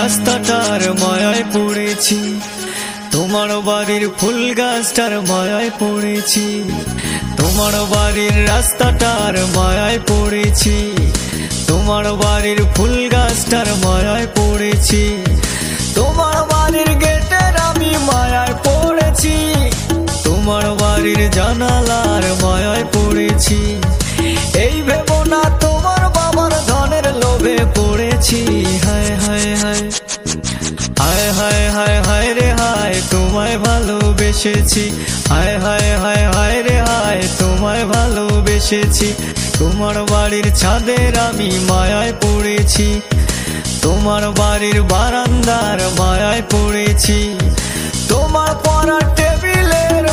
রাস্তাটার মায়ায় পড়েছি, তোমার বাড়ির ফুল গাছটার মায়ায় পড়েছি, তোমার বাড়ির রাস্তাটার মায়ায় পড়েছি, তোমার বাড়ির ফুল গাছটার মায়ায় পড়েছি, তোমার বাড়ির গেটের আমি মায়ায় পড়েছি, তোমার বাড়ির জানালার মায়ায় পড়েছি। এই ভেবো না তোমার বাবার ধনের লোভে পড়েছি। হায় হায় হায় হায় হায় হায় হায় রে হায়, তোমায় ভালোবেসেছি। হায় হায় হায় হায় রে হায়, তোমায় ভালোবেসেছি। তোমার বাড়ির ছাদের আমি মায়ায় পড়েছি, তোমার বাড়ির বারান্দার মায়ায় পড়েছি, তোমার পড়ার টেবিলের